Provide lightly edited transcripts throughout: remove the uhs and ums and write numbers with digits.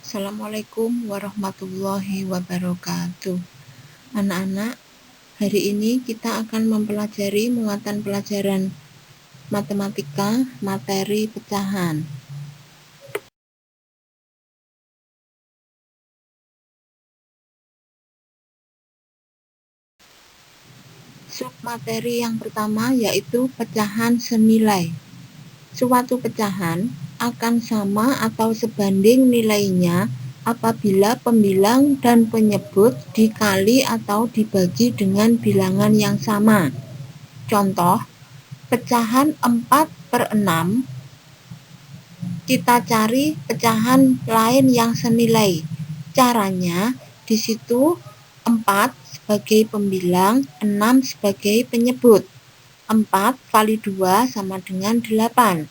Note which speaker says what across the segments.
Speaker 1: Assalamualaikum warahmatullahi wabarakatuh. Anak-anak, hari ini kita akan mempelajari muatan pelajaran matematika materi pecahan. Submateri yang pertama yaitu pecahan senilai. Suatu pecahan akan sama atau sebanding nilainya apabila pembilang dan penyebut dikali atau dibagi dengan bilangan yang sama. Contoh, pecahan 4/6, kita cari pecahan lain yang senilai. Caranya, di situ 4 sebagai pembilang, 6 sebagai penyebut. 4 kali 2 sama dengan 8.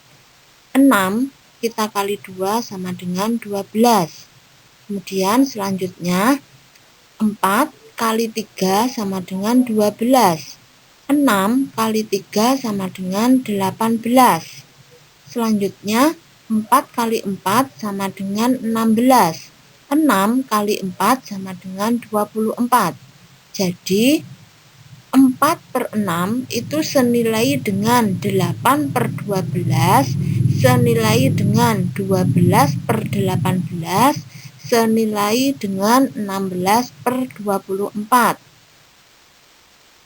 Speaker 1: 6 kita kali 2 sama dengan 12. Kemudian selanjutnya 4 kali 3 sama dengan 12. 6 kali 3 sama dengan 18. Selanjutnya 4 kali 4 sama dengan 16. 6 kali 4 sama dengan 24. Jadi 4/6 itu senilai dengan 8/12, senilai dengan 12/18, senilai dengan 16/24.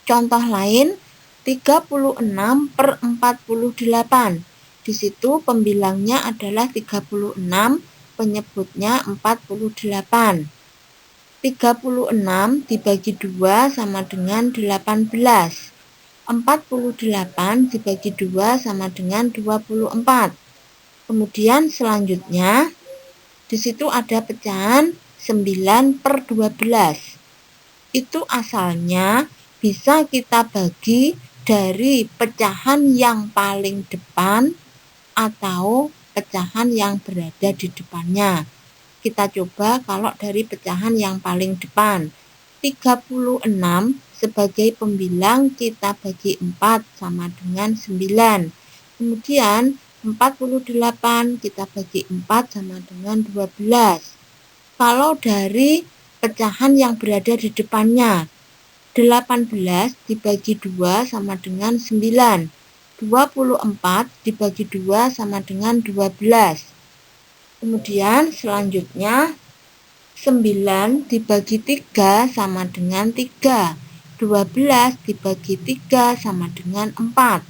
Speaker 1: Contoh lain, 36/48. Di situ pembilangnya adalah 36, penyebutnya 48. 36 dibagi 2 sama dengan 18. 48 dibagi 2 sama dengan 24. Kemudian selanjutnya di situ ada pecahan 9/12. Itu asalnya bisa kita bagi dari pecahan yang paling depan atau pecahan yang berada di depannya. Kita coba kalau dari pecahan yang paling depan. 36 sebagai pembilang kita bagi 4 sama dengan 9. Kemudian 48 kita bagi 4 sama dengan 12. Kalau dari pecahan yang berada di depannya, 18 dibagi 2 sama dengan 9. 24 dibagi 2 sama dengan 12. Kemudian selanjutnya 9 dibagi 3 sama dengan 3. 12 dibagi 3 sama dengan 4.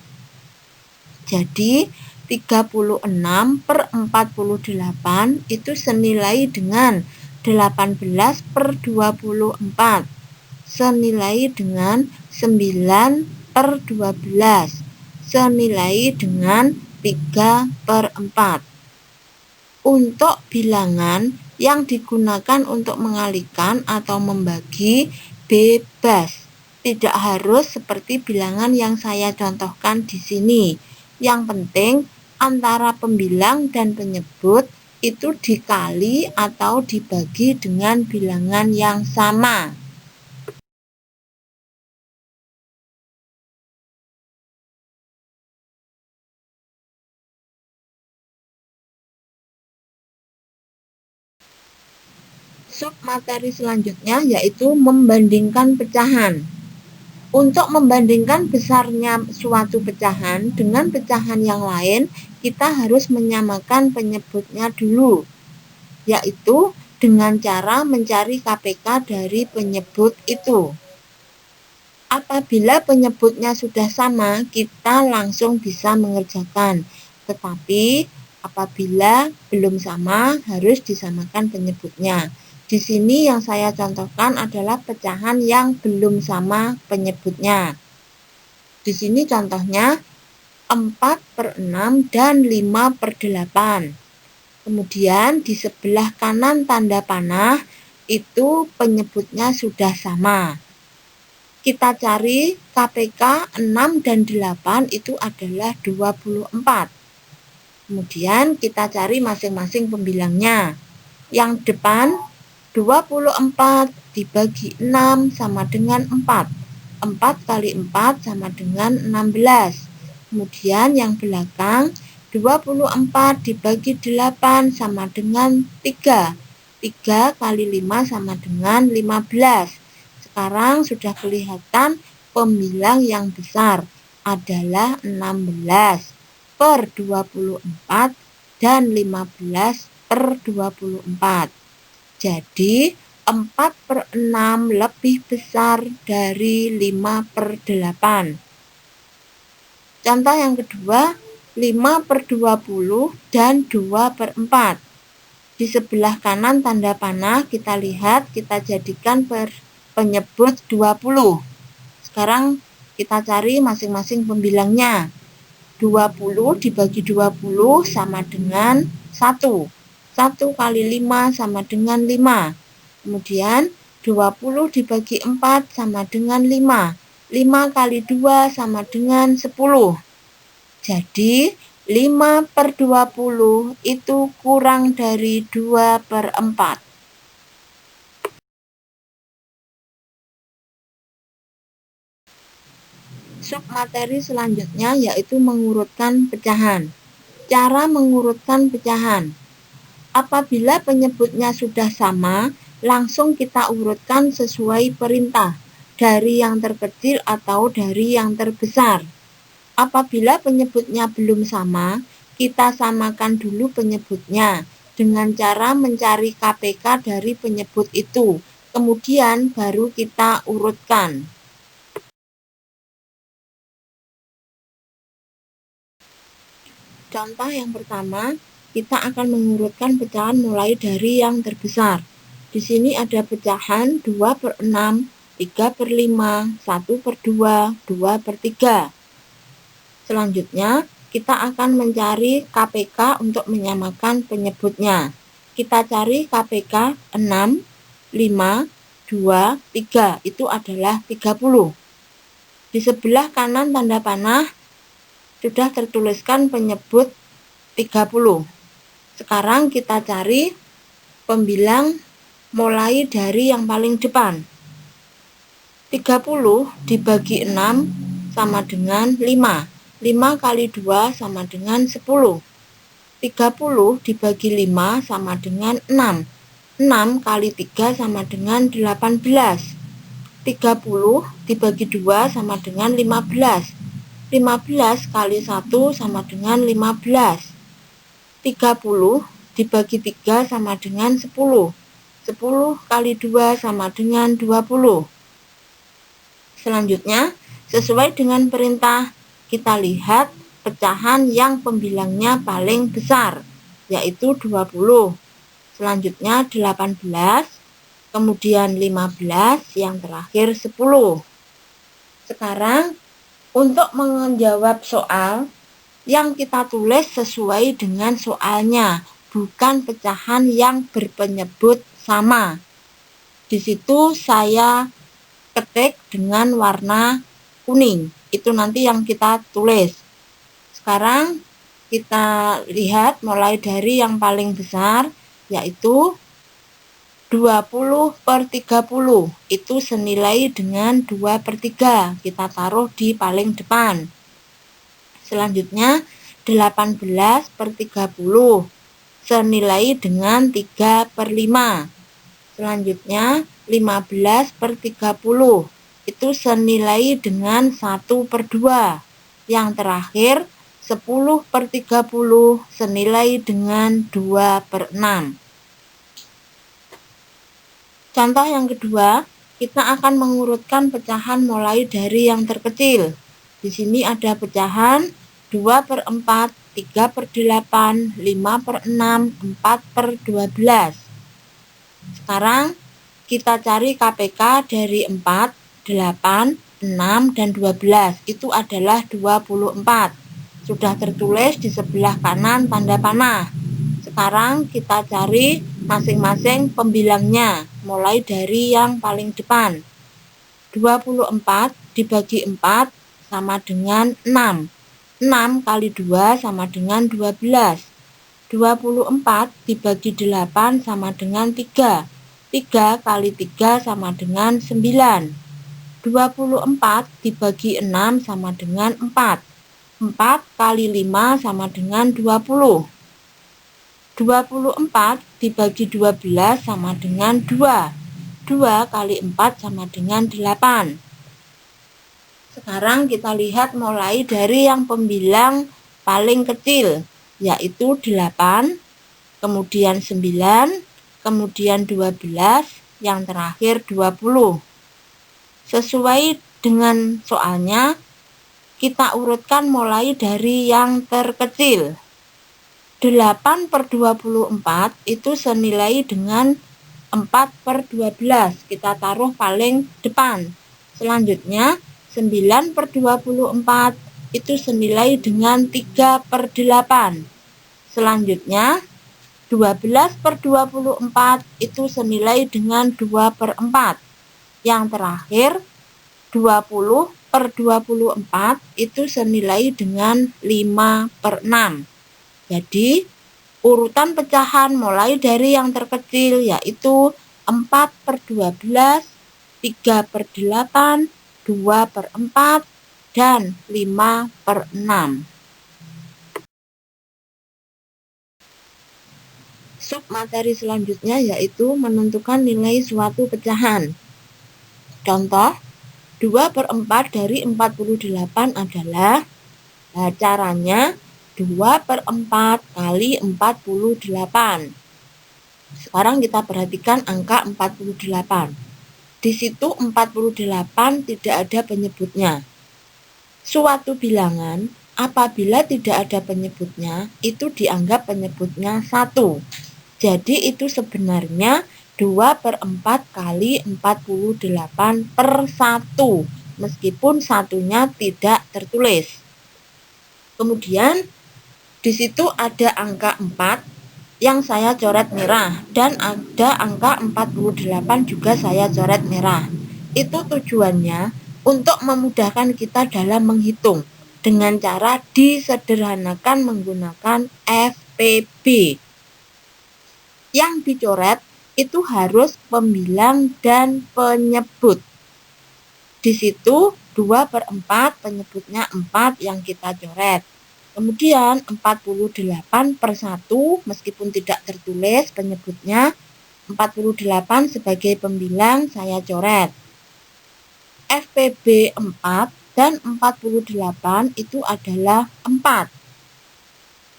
Speaker 1: Jadi 36/48 itu senilai dengan 18/24. Senilai dengan 9/12. Senilai dengan 3/4. Untuk bilangan yang digunakan untuk mengalihkan atau membagi bebas. Tidak harus seperti bilangan yang saya contohkan di sini. Yang penting antara pembilang dan penyebut itu dikali atau dibagi dengan bilangan yang sama. Submateri selanjutnya yaitu membandingkan pecahan. Untuk membandingkan besarnya suatu pecahan dengan pecahan yang lain, kita harus menyamakan penyebutnya dulu, yaitu dengan cara mencari KPK dari penyebut itu. Apabila penyebutnya sudah sama, kita langsung bisa mengerjakan. Tetapi apabila belum sama, harus disamakan penyebutnya. Di sini yang saya contohkan adalah pecahan yang belum sama penyebutnya. Di sini contohnya 4/6 dan 5/8. Kemudian di sebelah kanan tanda panah itu penyebutnya sudah sama. Kita cari KPK 6 dan 8 itu adalah 24. Kemudian kita cari masing-masing pembilangnya. Yang depan 24 dibagi 6 sama dengan 4. 4 kali 4 sama dengan 16. Kemudian yang belakang 24 dibagi 8 sama dengan 3. 3 kali 5 sama dengan 15. Sekarang sudah kelihatan pembilang yang besar adalah 16 per 24 dan 15 per 24. Jadi 4/6 lebih besar dari 5/8. Contoh yang kedua, 5/20 dan 2/4. Di sebelah kanan tanda panah kita lihat, kita jadikan penyebut 20. Sekarang kita cari masing-masing pembilangnya. 20 dibagi 20 sama dengan 1. 1 kali 5 sama dengan 5. Kemudian 20 dibagi 4 sama dengan 5. 5 kali 2 sama dengan 10. Jadi 5/20 itu kurang dari 2/4. Submateri selanjutnya yaitu mengurutkan pecahan. Cara mengurutkan pecahan. Apabila penyebutnya sudah sama, langsung kita urutkan sesuai perintah, dari yang terkecil atau dari yang terbesar. Apabila penyebutnya belum sama, kita samakan dulu penyebutnya dengan cara mencari KPK dari penyebut itu. Kemudian baru kita urutkan. Contoh yang pertama, kita akan mengurutkan pecahan mulai dari yang terbesar. Di sini ada pecahan 2/6, 3/5, 1/2, 2/3. Selanjutnya, kita akan mencari KPK untuk menyamakan penyebutnya. Kita cari KPK 6, 5, 2, 3. Itu adalah 30. Di sebelah kanan tanda panah sudah tertuliskan penyebut 30. Sekarang kita cari pembilang mulai dari yang paling depan. 30 dibagi 6 sama dengan 5. 5 kali 2 sama dengan 10. 30 dibagi 5 sama dengan 6. 6 kali 3 sama dengan 18. 30 dibagi 2 sama dengan 15. 15 kali 1 sama dengan 15. 30 dibagi 3 sama dengan 10. 10 kali 2 sama dengan 20. Selanjutnya, sesuai dengan perintah, kita lihat pecahan yang pembilangnya paling besar, yaitu 20. Selanjutnya 18, kemudian 15, yang terakhir 10. Sekarang, untuk menjawab soal, yang kita tulis sesuai dengan soalnya, bukan pecahan yang berpenyebut sama. Di situ saya ketik dengan warna kuning. Itu nanti yang kita tulis. Sekarang kita lihat mulai dari yang paling besar, yaitu 20/30. Itu senilai dengan 2/3. Kita taruh di paling depan. Selanjutnya 18/30 senilai dengan 3/5. Selanjutnya 15/30 itu senilai dengan 1/2. Yang terakhir 10/30 senilai dengan 2/6. Contoh yang kedua, kita akan mengurutkan pecahan mulai dari yang terkecil. Di sini ada pecahan 2/4, 3/8, 5/6, 4/12. Sekarang kita cari KPK dari 4, 8, 6, dan 12. Itu adalah 24. Sudah tertulis di sebelah kanan tanda panah. Sekarang kita cari masing-masing pembilangnya, mulai dari yang paling depan. 24 dibagi 4 sama dengan 6. 6 kali 2 sama dengan 12. 24 dibagi 8 sama dengan 3. 3 kali 3 sama dengan 9. 24 dibagi 6 sama dengan 4. 4 kali 5 sama dengan 20. 24 dibagi 12 sama dengan 2. 2 kali 4 sama dengan 8. Sekarang kita lihat mulai dari yang pembilang paling kecil, yaitu 8, kemudian 9, kemudian 12, yang terakhir 20. Sesuai dengan soalnya, kita urutkan mulai dari yang terkecil. 8/24 itu senilai dengan 4/12. Kita taruh paling depan. Selanjutnya, 9/24 itu senilai dengan 3/8. Selanjutnya, 12/24 itu senilai dengan 2/4. Yang terakhir, 20/24 itu senilai dengan 5/6. Jadi, urutan pecahan mulai dari yang terkecil yaitu 4/12, 3/8, 2/4, dan 5/6. Sub materi selanjutnya yaitu menentukan nilai suatu pecahan. Contoh, 2/4 dari 48 adalah, caranya 2/4 kali 48. Sekarang kita perhatikan angka 48. Di situ 48 tidak ada penyebutnya. Suatu bilangan apabila tidak ada penyebutnya itu dianggap penyebutnya 1. Jadi itu sebenarnya 2/4 kali 48/1, meskipun satunya tidak tertulis. Kemudian di situ ada angka 4 yang saya coret merah dan ada angka 48 juga saya coret merah. Itu tujuannya untuk memudahkan kita dalam menghitung dengan cara disederhanakan menggunakan FPB. Yang dicoret itu harus pembilang dan penyebut. Di situ 2/4 penyebutnya 4 yang kita coret. Kemudian 48/1 meskipun tidak tertulis penyebutnya, 48 sebagai pembilang saya coret. FPB 4 dan 48 itu adalah 4.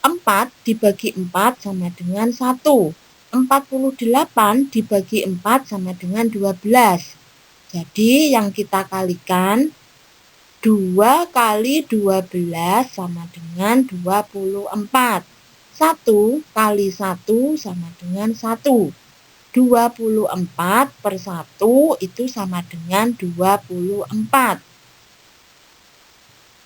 Speaker 1: 4 dibagi 4 sama dengan 1. 48 dibagi 4 sama dengan 12. Jadi yang kita kalikan 2 kali 12 sama dengan 24. 1 kali 1 sama dengan 1. 24/1 itu sama dengan 24.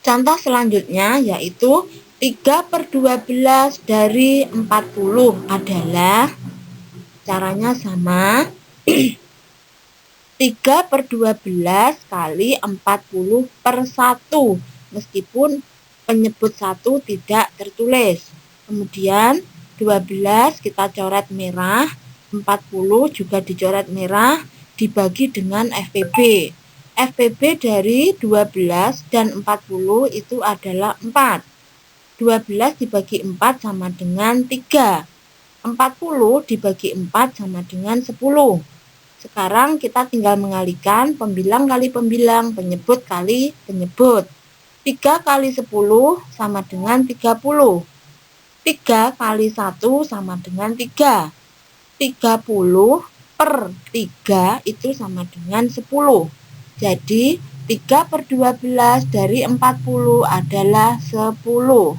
Speaker 1: Contoh selanjutnya yaitu 3/12 dari 40 adalah, caranya sama. 3/12 kali 40/1, meskipun penyebut 1 tidak tertulis. Kemudian 12 kita coret merah, 40 juga dicoret merah, dibagi dengan FPB. FPB dari 12 dan 40 itu adalah 4. 12 dibagi 4 sama dengan 3. 40 dibagi 4 sama dengan 10. Sekarang kita tinggal mengalihkan pembilang kali pembilang, penyebut kali penyebut. 3 kali 10 sama dengan 30. 3 kali 1 sama dengan 3. 30/3 itu sama dengan 10. Jadi 3/12 dari 40 adalah 10.